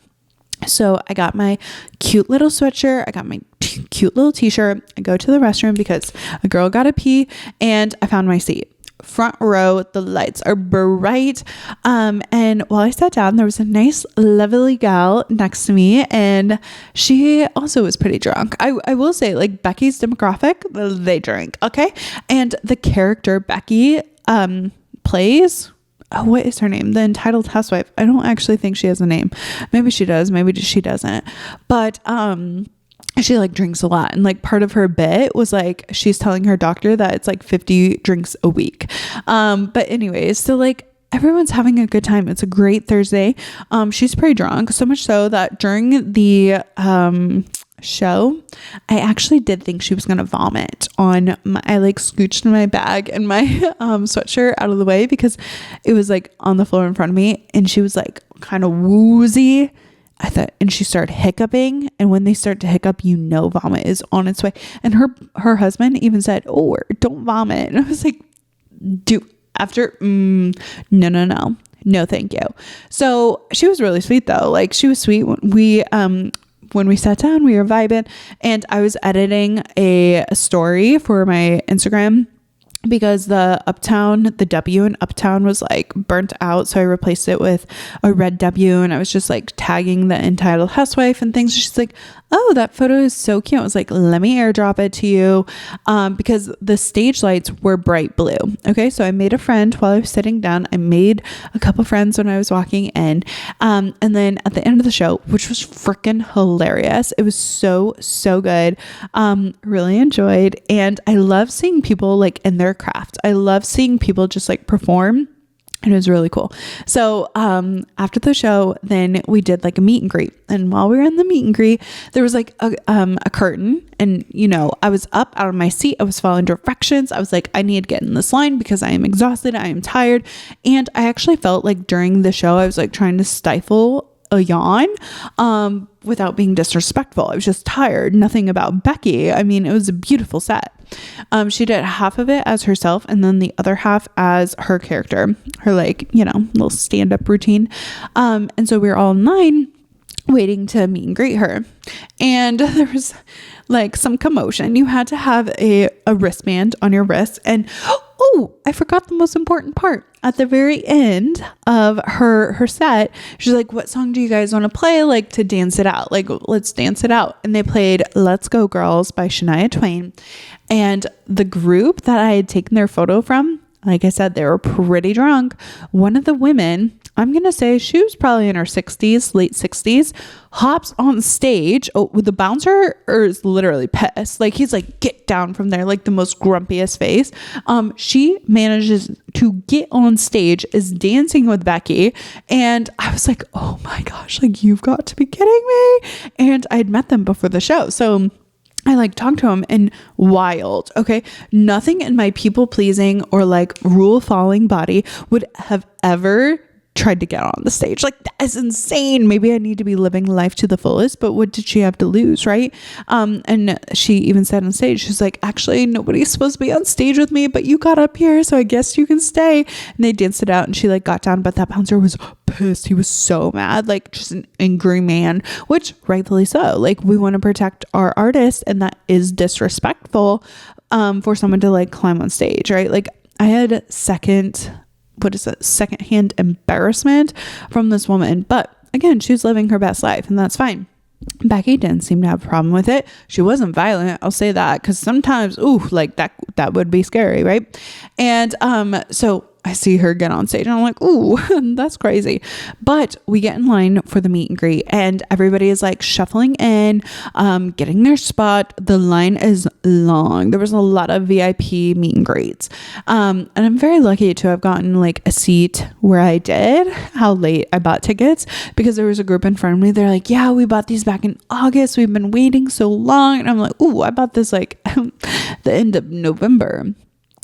So I got my cute little sweatshirt. I got my cute little t-shirt. I go to the restroom because a girl got to pee and I found my seat. Front row, the lights are bright. And while I sat down, there was a nice, lovely gal next to me and she also was pretty drunk. I will say like Becky's demographic, they drink. Okay. And the character Becky, plays, oh, what is her name? The entitled housewife. I don't actually think she has a name. Maybe she does. Maybe she doesn't. But she like drinks a lot. And like part of her bit was like she's telling her doctor that it's like 50 drinks a week. But anyways, so like everyone's having a good time. It's a great Thursday. She's pretty drunk. So much so that during the show, I actually did think she was gonna vomit on I like scooched my bag and my sweatshirt out of the way because it was like on the floor in front of me and she was like kind of woozy. I thought, and she started hiccuping, and when they start to hiccup, you know vomit is on its way. And her husband even said, oh, don't vomit. And I was like, no thank you. So she was really sweet though. Like she was sweet. When we sat down, we were vibing and I was editing a story for my Instagram. because the W in Uptown was like burnt out. So I replaced it with a red W, and I was just like tagging the entitled Housewife and things. She's like, oh, that photo is so cute. I was like, let me airdrop it to you. Because the stage lights were bright blue. Okay. So I made a friend while I was sitting down. I made a couple friends when I was walking in. And then at the end of the show, which was freaking hilarious. It was so good. Really enjoyed. And I love seeing people like in their craft. I love seeing people just like perform. And it was really cool. So after the show, then we did like a meet and greet. And while we were in the meet and greet, there was like a curtain. And, you know, I was up out of my seat. I was following directions. I was like, I need to get in this line because I am exhausted. I am tired. And I actually felt like during the show, I was like trying to stifle a yawn without being disrespectful. I was just tired. Nothing about Becky. I mean, it was a beautiful set. She did half of it as herself and then the other half as her character, her like, you know, little stand-up routine. And so we were all in line waiting to meet and greet her. And there was like some commotion. You had to have a wristband on your wrist. And oh, I forgot the most important part. At the very end of her set, she's like, what song do you guys want to play? Like to dance it out. Like, let's dance it out. And they played Let's Go Girls by Shania Twain. And the group that I had taken their photo from, like I said, they were pretty drunk. One of the women, I'm going to say she was probably in her 60s, late 60s, hops on stage. Oh, the bouncer is literally pissed. Like he's like, get down from there. Like the most grumpiest face. She manages to get on stage, is dancing with Becky. And I was like, oh my gosh, like you've got to be kidding me. And I had met them before the show. So I like talked to him and wild. Okay. Nothing in my people pleasing or like rule following body would have ever tried to get on the stage. Like that is insane. Maybe I need to be living life to the fullest, but what did she have to lose? Right. And she even said on stage, she's like, actually nobody's supposed to be on stage with me, but you got up here. So I guess you can stay. And they danced it out and she like got down, but that bouncer was pissed. He was so mad, like just an angry man, which rightfully so. Like we want to protect our artist, and that is disrespectful for someone to like climb on stage. Right. Like I had secondhand embarrassment from this woman. But again, she's living her best life and that's fine. Becky didn't seem to have a problem with it. She wasn't violent. I'll say that, because sometimes, like that would be scary. Right. And so I see her get on stage and I'm like, ooh, that's crazy. But we get in line for the meet and greet and everybody is like shuffling in, getting their spot. The line is long. There was a lot of VIP meet and greets. And I'm very lucky to have gotten like a seat where I did. How late I bought tickets, because there was a group in front of me. They're like, yeah, we bought these back in August. We've been waiting so long. And I'm like, ooh, I bought this like the end of November.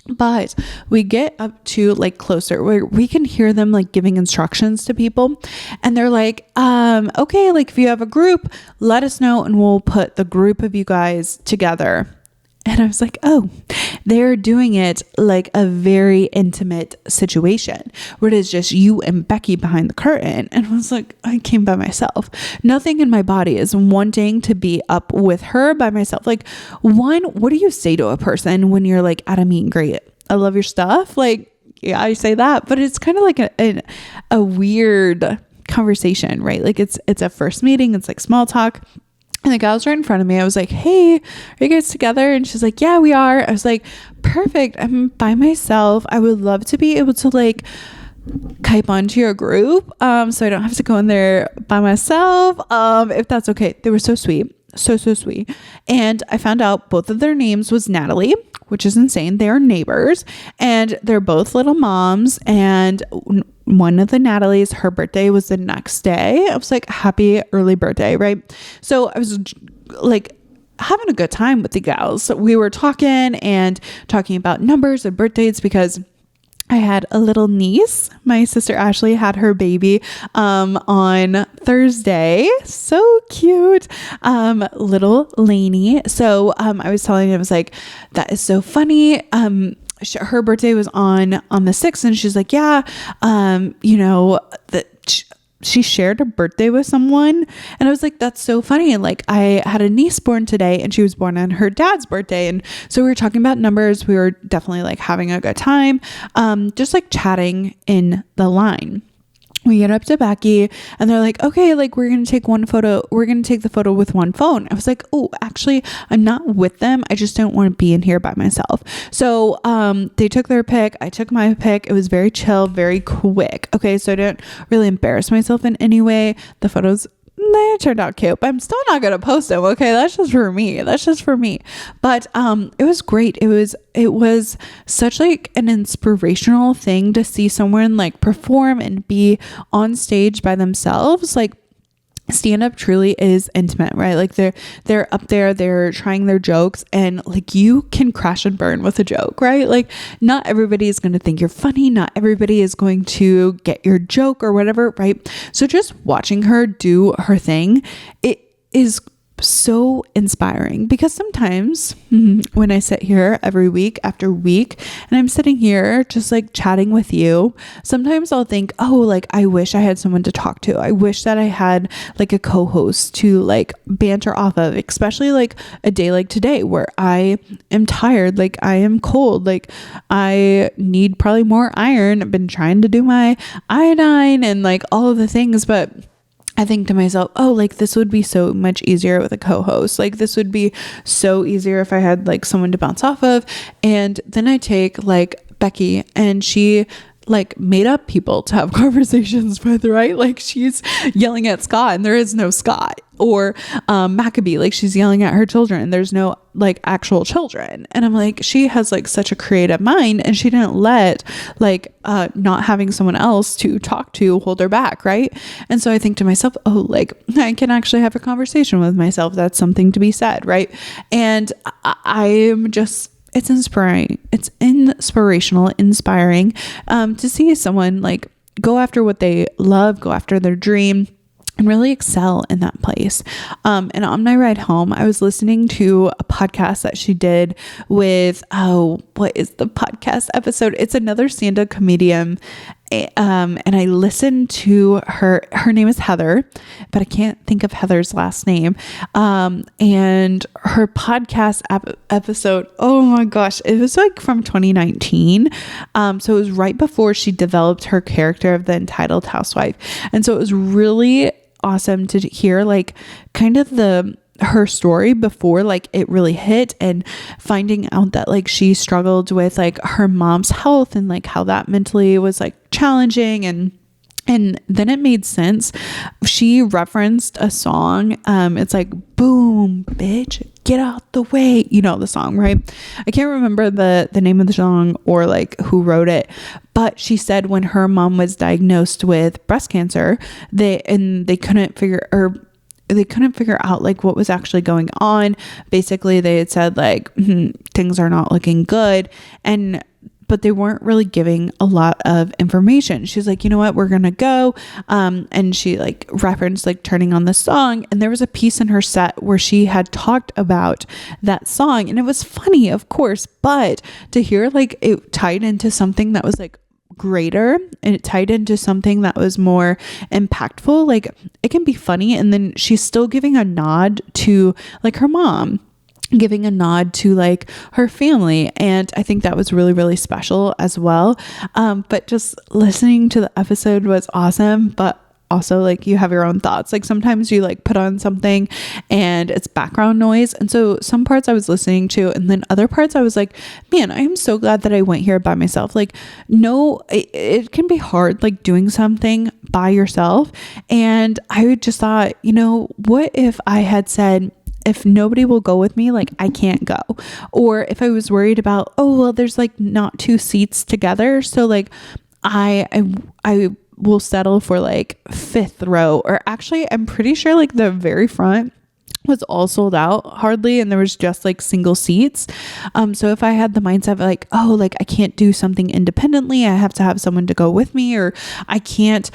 But we get up to like closer where we can hear them like giving instructions to people. And they're like, okay, like if you have a group, let us know and we'll put the group of you guys together. And I was like, oh, they're doing it like a very intimate situation where it is just you and Becky behind the curtain. And I was like, I came by myself. Nothing in my body is wanting to be up with her by myself. Like, one, what do you say to a person when you're like at a meet and greet? I love your stuff. Like, yeah, I say that, but it's kind of like a weird conversation, right? Like it's a first meeting. It's like small talk. And the gal was right in front of me. I was like, hey, are you guys together? And she's like, yeah, we are. I was like, perfect. I'm by myself. I would love to be able to like type onto your group. So I don't have to go in there by myself. If that's okay. They were so sweet. So sweet. And I found out both of their names was Natalie, which is insane. They are neighbors and they're both little moms. And one of the Natalie's, her birthday was the next day. I was like, happy early birthday, right? So I was like having a good time with the gals. We were talking about numbers and birthdays because I had a little niece. My sister Ashley had her baby on Thursday. So cute. Little Lainey. So I was telling him, I was like, that is so funny. Her birthday was on the 6th and she's like, yeah, she shared a birthday with someone, and I was like, that's so funny. And like, I had a niece born today, and she was born on her dad's birthday, and so we were talking about numbers. We were definitely like having a good time, just like chatting in the line. We get up to Becky, and they're like, okay, like we're going to take one photo. We're going to take the photo with one phone. I was like, oh, actually, I'm not with them. I just don't want to be in here by myself. So they took their pic. I took my pic. It was very chill, very quick. Okay, so I didn't really embarrass myself in any way. The photos, they turned out cute, but I'm still not going to post them. Okay. That's just for me. But, it was great. It was such like an inspirational thing to see someone like perform and be on stage by themselves. Like, stand up truly is intimate, right? Like they're up there, they're trying their jokes, and like you can crash and burn with a joke, right? Like not everybody is going to think you're funny. Not everybody is going to get your joke or whatever, right? So just watching her do her thing, it is so inspiring, because sometimes when I sit here every week after week and I'm sitting here just like chatting with you, sometimes I'll think, oh, like I wish I had someone to talk to. I wish that I had like a co-host to like banter off of, especially like a day like today where I am tired, like I am cold, like I need probably more iron. I've been trying to do my iodine and like all of the things, but I think to myself, oh, like this would be so much easier with a co-host. Like this would be so easier if I had like someone to bounce off of. And then I take like Becky, and she like made up people to have conversations with, right? Like she's yelling at Scott and there is no Scott, or Maccabee, like she's yelling at her children and there's no like actual children. And I'm like, she has like such a creative mind, and she didn't let like not having someone else to talk to hold her back, right? And so I think to myself, oh, like I can actually have a conversation with myself. That's something to be said, right? And I'm just, it's inspiring. It's inspirational, inspiring to see someone like go after what they love, go after their dream, and really excel in that place. And on my ride home, I was listening to a podcast that she did with, what is the podcast episode? It's another stand-up comedian. And I listened to her name is Heather, but I can't think of Heather's last name. And her podcast episode, oh my gosh, it was like from 2019. So it was right before she developed her character of the entitled housewife. And so it was really awesome to hear like kind of her story before like it really hit, and finding out that like she struggled with like her mom's health and like how that mentally was like challenging, and then it made sense. She referenced a song. It's like, boom, bitch, get out the way. You know the song, right? I can't remember the name of the song or like who wrote it, but she said when her mom was diagnosed with breast cancer, they couldn't figure out like what was actually going on. Basically, they had said like, things are not looking good. But they weren't really giving a lot of information. She's like, you know what, we're going to go. And she like referenced like turning on the song. And there was a piece in her set where she had talked about that song. And it was funny, of course, but to hear like it tied into something that was like greater, and it tied into something that was more impactful. Like it can be funny, and then she's still giving a nod to like her mom, giving a nod to like her family. And I think that was really, really special as well. But just listening to the episode was awesome. But also like you have your own thoughts. Like sometimes you like put on something and it's background noise. And so some parts I was listening to, and then other parts I was like, man, I am so glad that I went here by myself. Like, no, it can be hard like doing something by yourself. And I just thought, you know, what if I had said, if nobody will go with me, like I can't go. Or if I was worried about, oh, well, there's like not two seats together, so like I will settle for like fifth row. Or actually, I'm pretty sure like the very front was all sold out hardly, and there was just like single seats. So if I had the mindset of like, oh, like I can't do something independently, I have to have someone to go with me, or I can't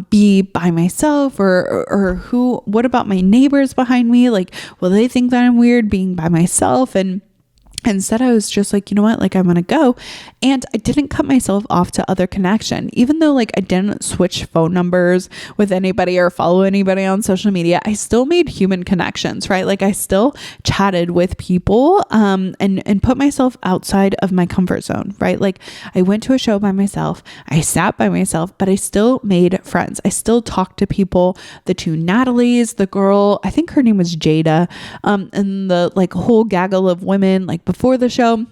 be by myself, or what about my neighbors behind me? Like, will they think that I'm weird being by myself? And Instead, I was just like, you know what, like I'm going to go. And I didn't cut myself off to other connection, even though like I didn't switch phone numbers with anybody or follow anybody on social media. I still made human connections, right? Like I still chatted with people, and put myself outside of my comfort zone, right? Like I went to a show by myself, I sat by myself, but I still made friends. I still talked to people, the two Natalies, the girl, I think her name was Jada, and the like whole gaggle of women, like before the show.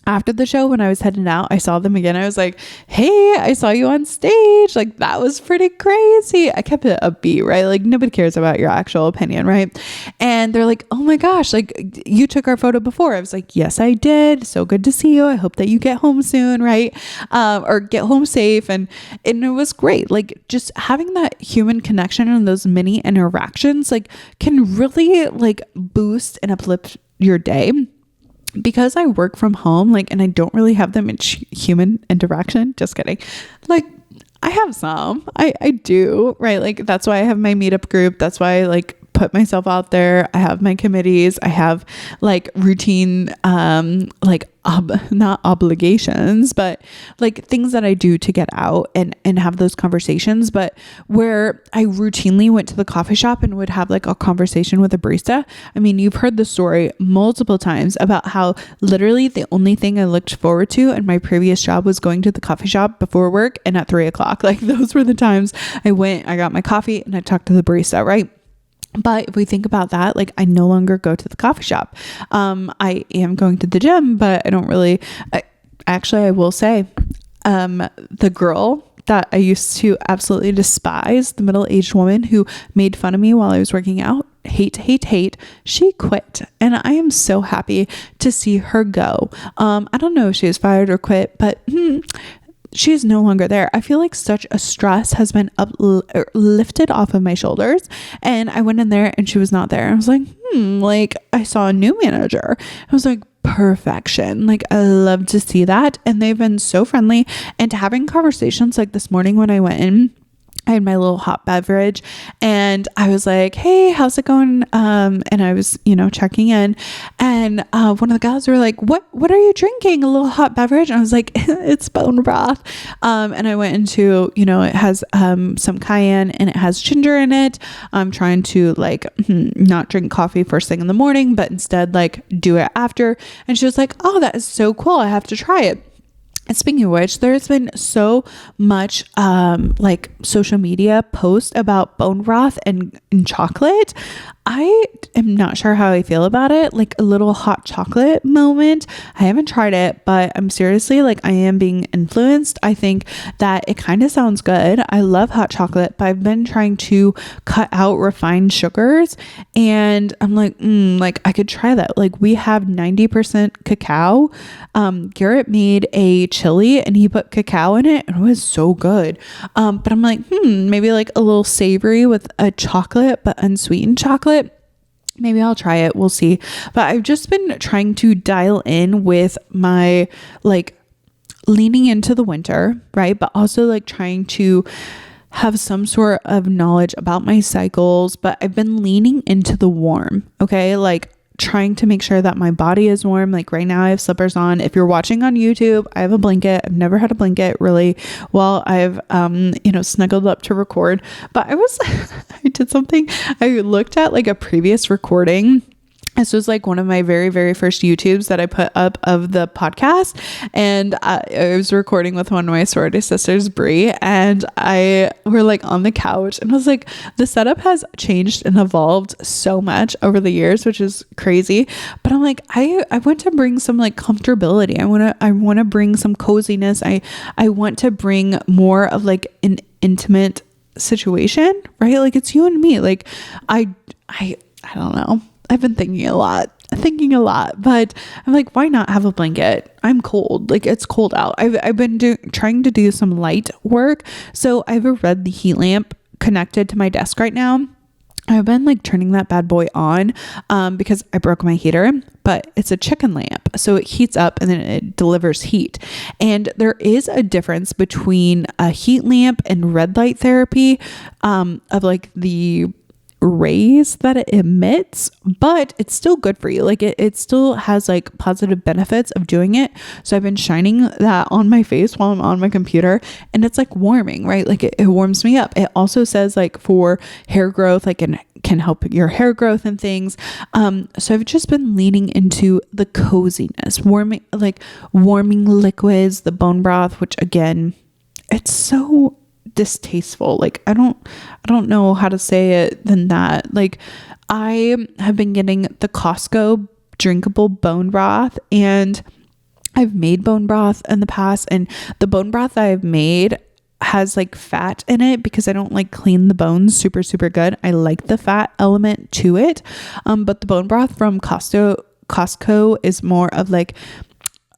After the show, when I was heading out, I saw them again. I was like, hey, I saw you on stage. Like, that was pretty crazy. I kept it upbeat, right? Like, nobody cares about your actual opinion, right? And they're like, oh my gosh, like, you took our photo before. I was like, yes, I did. So good to see you. I hope that you get home soon, right? Or get home safe. And it was great. Like, just having that human connection and those mini interactions, like, can really, like, boost and uplift your day. Because I work from home, like, and I don't really have them in human interaction, just kidding. Like, I have some, I do, right? Like, that's why I have my meetup group. That's why I like put myself out there. I have my committees. I have like routine, not obligations, but like things that I do to get out and have those conversations. But where I routinely went to the coffee shop and would have like a conversation with a barista. I mean, you've heard the story multiple times about how literally the only thing I looked forward to in my previous job was going to the coffee shop before work and at 3:00. Like those were the times I went, I got my coffee and I talked to the barista, right? But if we think about that, like I no longer go to the coffee shop. I am going to the gym, but I don't really, I will say, the girl that I used to absolutely despise, the middle-aged woman who made fun of me while I was working out, hate, she quit. And I am so happy to see her go. I don't know if she was fired or quit, but she's no longer there. I feel like such a stress has been lifted off of my shoulders. And I went in there and she was not there. I was like, like I saw a new manager. I was like, perfection. Like I love to see that. And they've been so friendly, and having conversations like this morning when I went in, I had my little hot beverage and I was like, hey, how's it going? And I was, checking in, and one of the guys were like, what are you drinking? A little hot beverage? And I was like, it's bone broth. And I went into, it has some cayenne and it has ginger in it. I'm trying to like not drink coffee first thing in the morning, but instead like do it after. And she was like, oh, that is so cool. I have to try it. And speaking of which, there's been so much like social media posts about bone broth and chocolate. I am not sure how I feel about it. Like a little hot chocolate moment. I haven't tried it, but I'm seriously like I am being influenced. I think that it kind of sounds good. I love hot chocolate, but I've been trying to cut out refined sugars, and I'm like, like I could try that. Like we have 90% cacao. Garrett made a chili and he put cacao in it and it was so good. But I'm like, maybe like a little savory with a chocolate, but unsweetened chocolate. Maybe I'll try it. We'll see. But I've just been trying to dial in with my like leaning into the winter, right? But also like trying to have some sort of knowledge about my cycles, but I've been leaning into the warm. Okay. Like trying to make sure that my body is warm. Like right now I have slippers on. If you're watching on YouTube, I have a blanket. I've never had a blanket really while I've, snuggled up to record, but I did something. I looked at like a previous recording. This was like one of my very, very first YouTubes that I put up of the podcast. And I was recording with one of my sorority sisters, Brie, and we're like on the couch, and I was like, the setup has changed and evolved so much over the years, which is crazy. But I'm like, I want to bring some like comfortability. I want to bring some coziness. I want to bring more of like an intimate situation, right? Like it's you and me. Like I don't know. I've been thinking a lot, but I'm like, why not have a blanket? I'm cold. Like it's cold out. I've been trying to do some light work. So I have a red heat lamp connected to my desk right now. I've been like turning that bad boy on, because I broke my heater, but it's a chicken lamp. So it heats up and then it delivers heat. And there is a difference between a heat lamp and red light therapy, of like the rays that it emits, but it's still good for you. Like it still has like positive benefits of doing it. So I've been shining that on my face while I'm on my computer, and it's like warming, right? Like it warms me up. It also says like for hair growth, like it can help your hair growth and things. So I've just been leaning into the coziness, warming liquids, the bone broth, which again, it's so distasteful. Like I don't know how to say it than that. Like I have been getting the Costco drinkable bone broth, and I've made bone broth in the past, and the bone broth that I've made has like fat in it because I don't like clean the bones super good. I like the fat element to it. But the bone broth from Costco is more of like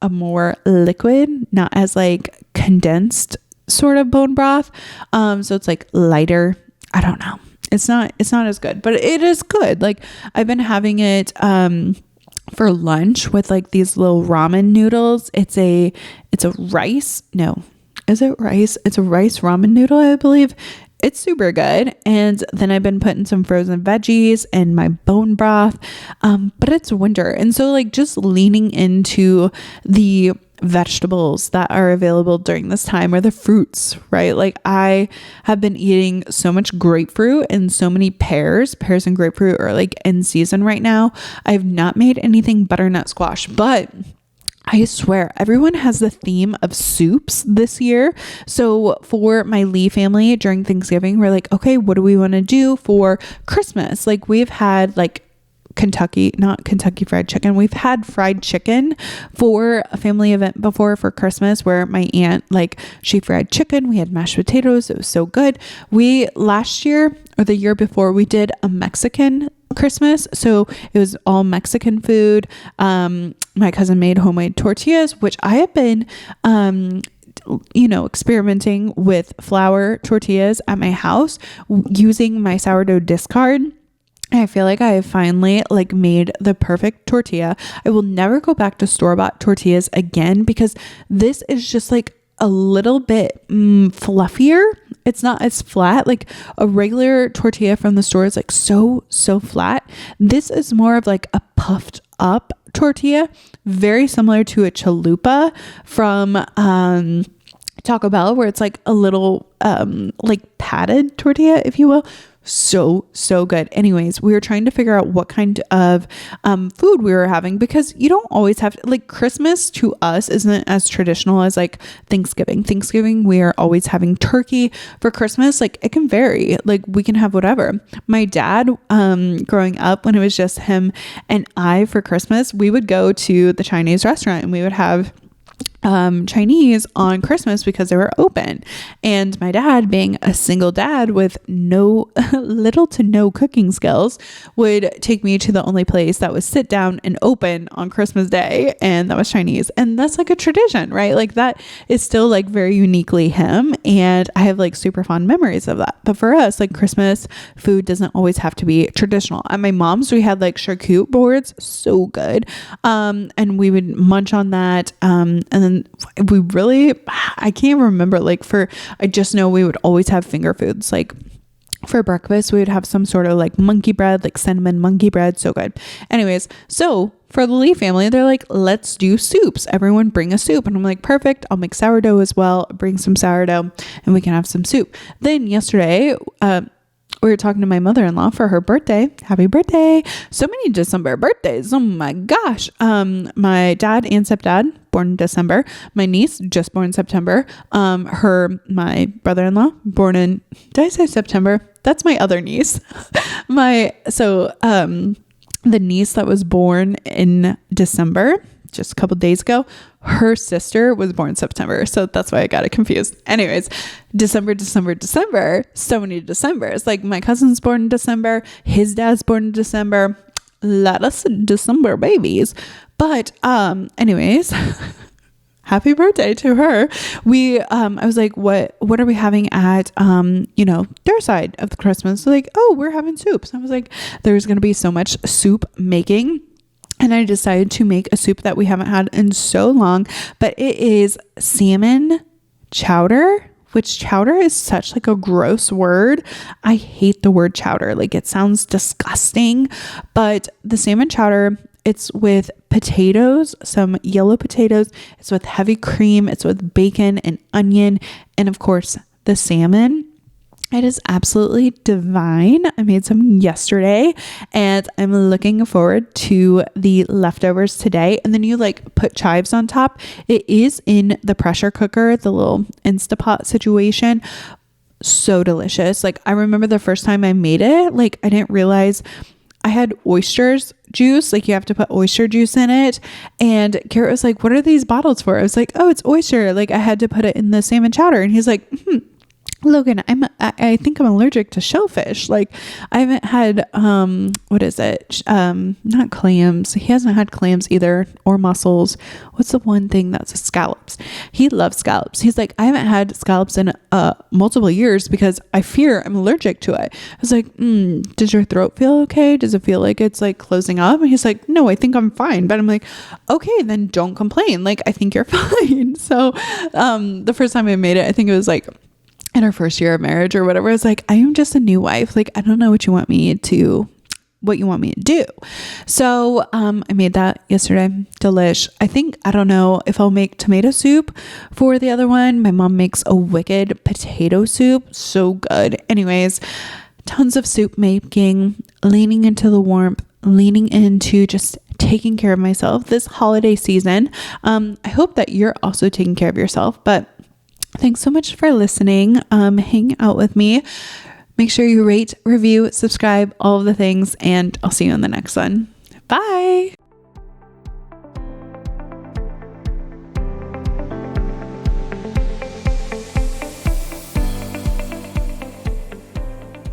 a more liquid, not as like condensed sort of bone broth. So it's like lighter. I don't know. It's not as good, but it is good. Like I've been having it for lunch with like these little ramen noodles. It's a rice. No, is it rice? It's a rice ramen noodle, I believe. It's super good. And then I've been putting some frozen veggies in my bone broth. But it's winter. And so like just leaning into the vegetables that are available during this time, or the fruits, right? Like I have been eating so much grapefruit and so many pears and grapefruit are like in season right now. I have not made anything butternut squash, but I swear everyone has the theme of soups this year. So for my Lee family during Thanksgiving, we're like, okay, what do we want to do for Christmas? Like we've had like not Kentucky Fried Chicken. We've had fried chicken for a family event before for Christmas, where my aunt, like she fried chicken. We had mashed potatoes. It was so good. Last year or the year before, we did a Mexican Christmas. So it was all Mexican food. My cousin made homemade tortillas, which I have been, experimenting with flour tortillas at my house using my sourdough discard. I feel like I have finally like made the perfect tortilla. I will never go back to store-bought tortillas again, because this is just like a little bit fluffier. It's not as flat. Like a regular tortilla from the store is like so flat. This is more of like a puffed up tortilla, very similar to a chalupa from Taco Bell, where it's like a little like padded tortilla, if you will. So good. Anyways, we were trying to figure out what kind of food we were having, because you don't always have to, like, Christmas to us isn't as traditional as like Thanksgiving. We are always having turkey. For Christmas, like it can vary. Like we can have whatever. My dad, growing up, when it was just him and I for Christmas, we would go to the Chinese restaurant and we would have Chinese on Christmas because they were open. And my dad, being a single dad with little to no cooking skills, would take me to the only place that was sit down and open on Christmas Day, and that was Chinese. And that's like a tradition, right? Like that is still like very uniquely him, and I have like super fond memories of that. But for us, like Christmas food doesn't always have to be traditional. At my mom's, we had like charcuterie boards, so good, and we would munch on that, and then I can't remember, like I just know we would always have finger foods. Like for breakfast, we would have some sort of like monkey bread, like cinnamon monkey bread. So good. Anyways, so for the Lee family, they're like, let's do soups. Everyone bring a soup. And I'm like, perfect. I'll make sourdough as well. Bring some sourdough and we can have some soup. Then yesterday, we were talking to my mother-in-law for her birthday. Happy birthday. So many December birthdays. Oh my gosh. My dad and stepdad born in December. My niece just born in September. My brother-in-law born in, did I say September? That's my other niece. The niece that was born in December, just a couple days ago, her sister was born in September. So that's why I got it confused. Anyways, December. So many Decembers. Like my cousin's born in December. His dad's born in December. Let us December babies. But anyways, happy birthday to her. I was like, what are we having at, their side of the Christmas? So like, oh, we're having soups. I was like, there's going to be so much soup making. And I decided to make a soup that we haven't had in so long, but it is salmon chowder which chowder is such like a gross word. I hate the word chowder. Like it sounds disgusting, but the salmon chowder, it's with potatoes, some yellow potatoes. It's with heavy cream. It's with bacon and onion. And of course the salmon. It is absolutely divine. I made some yesterday and I'm looking forward to the leftovers today. And then you like put chives on top. It is in the pressure cooker, the little Instapot situation. So delicious. Like I remember the first time I made it, like I didn't realize I had oysters juice. Like you have to put oyster juice in it. And Garrett was like, what are these bottles for? I was like, oh, it's oyster. Like I had to put it in the salmon chowder. And he's like, Logan, I think I'm allergic to shellfish. Like I haven't had, what is it? Not clams. He hasn't had clams either, or mussels. What's the one thing that's scallops? He loves scallops. He's like, I haven't had scallops in multiple years because I fear I'm allergic to it. I was like, does your throat feel okay? Does it feel like it's like closing up? And he's like, no, I think I'm fine. But I'm like, okay, then don't complain. Like, I think you're fine. So, the first time I made it, I think it was like in our first year of marriage or whatever. I was like, I am just a new wife. Like, I don't know what you want me to do. So, I made that yesterday. Delish. I don't know if I'll make tomato soup for the other one. My mom makes a wicked potato soup. So good. Anyways, tons of soup making, leaning into the warmth, leaning into just taking care of myself this holiday season. I hope that you're also taking care of yourself, but thanks so much for listening. Hang out with me. Make sure you rate, review, subscribe, all of the things, and I'll see you in the next one. Bye.